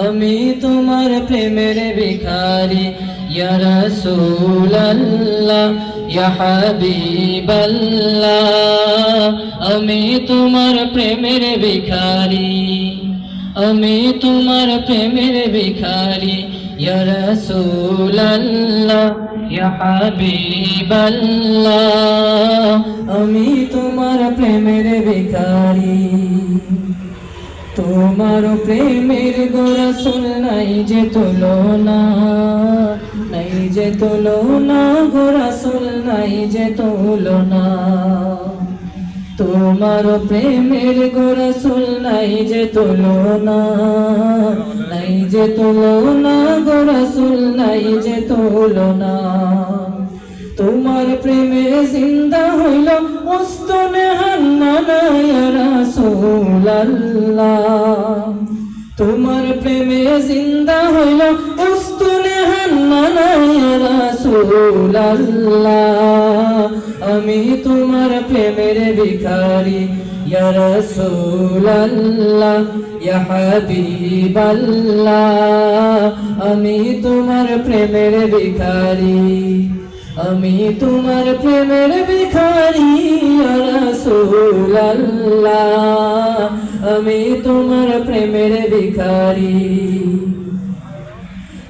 আমি তোমার প্রেমের ভিখারি ইয়া রাসূলুল্লাহ ইয়া হাবিবাল্লাহ। আমি তোমার প্রেমের ভিখারি, আমি তোমার প্রেমের ভিখারি ইয়া রাসূলুল্লাহ ইয়া হাবিবাল্লাহ। আমি তোমার প্রেমের ভিখারি। তোমার প্রেমের গো রাসূল নাই যে তুলনা, নাই যে তুলনা গো রাসূল নাই যে তুলনা। তোমার প্রেমের গো রাসূল নাই যে তুলনা, নাই যে তুলনা গো রাসূল নাই যে তুলনা। তোমার প্রেমে জিন্দা হইল উস্তুনে হান্নানা ইয়া রাসূলুল্লাহ। তোমার প্রেমে জিন্দা হইল উস্তুনে হান্নানা ইয়া রাসূলুল্লাহ। আমি তোমার প্রেমের ভিখারি ইয়া রাসূলুল্লাহ ইয়া হাবিবাল্লাহ। আমি তোমার প্রেমের ভিখারি, আমি তোমার প্রেমের ভিখারি ইয়া রাসূলুল্লাহ। আমি তোমার প্রেমের ভিখারি।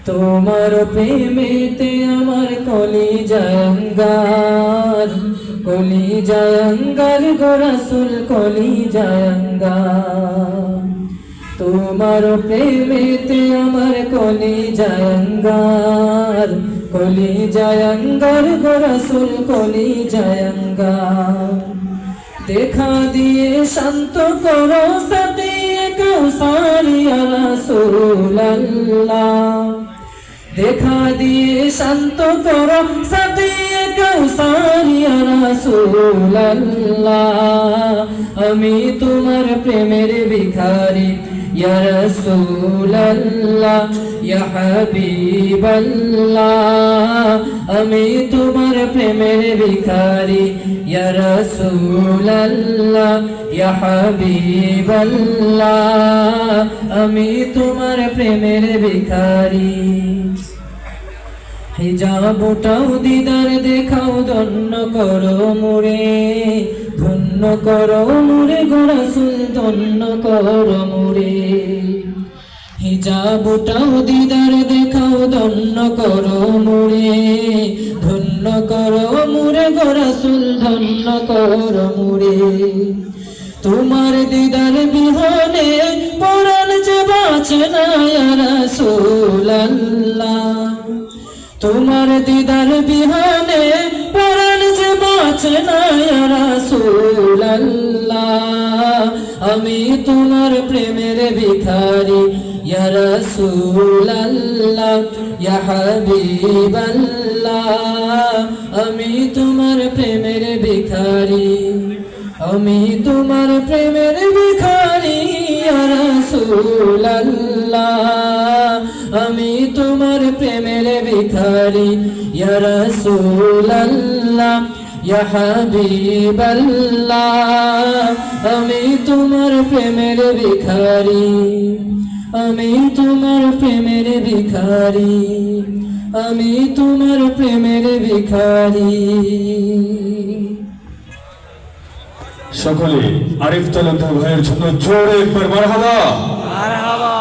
তোমার প্রেমেতে আমার কলিজায় অঙ্গার, কলিজায় অঙ্গার গো রাসূল কলিজায় অঙ্গার। তোমার প্রেমেতে আমার কলিজায় অঙ্গার, কলিজায় অঙ্গার গো রাসূল কলিজায় অঙ্গার। দেখা দিয়ে শান্ত করো সাকিয়ে কাউসার ইয়া রাসূলুল্লাহ। দেখা দিয়ে শান্ত করো সাকিয়ে কাউসার ইয়া রাসূলুল্লাহ। আমি তোমার প্রেমের ভিখারি ইয়া রাসূলুল্লাহ ইয়া হাবিবাল্লাহ। আমি তোমার প্রেমের ভিখারি ইয়া রাসূলুল্লাহ ইয়া হাবিবাল্লাহ। আমি তোমার প্রেমের ভিখারি। হিজাবটাও দিদার দেখাও ধন্য করো মোরে, ধন্য করো মোরে গো রাসূল ধন্য করো মোরে। হিজাবটাও দিদার দেখাও ধন্য করো মোরে, ধন্য করো মোরে গো রাসূল ধন্য করো মোরে। তোমার দিদার বিহনে পরাণ যে বাঁচে না ইয়া রাসূলুল্লাহ। তোমার দিদার বিহনে পরাণ যে বাঁচে না ইয়া রাসূলুল্লাহ। আমি তোমার প্রেমের ভিখারি ইয়া রাসূলুল্লাহ ইয়া হাবিবাল্লাহ। আমি তোমার প্রেমের ভিখারি, আমি তোমার প্রেমের ভিখারি ইয়া রাসূলুল্লাহ। আমি তোমার প্রেমের ভিখারি ইয়া রাসূলুল্লাহ ইয়া হাবিবাল্লাহ। আমি তোমার প্রেমের ভিখারি, আমি তোমার প্রেমের ভিখারি, আমি তোমার প্রেমের ভিখারি। সকলে আরিফ তালুকদার ভাইয়ের জন্য জোরে একবার মারহাবা। মারহাবা।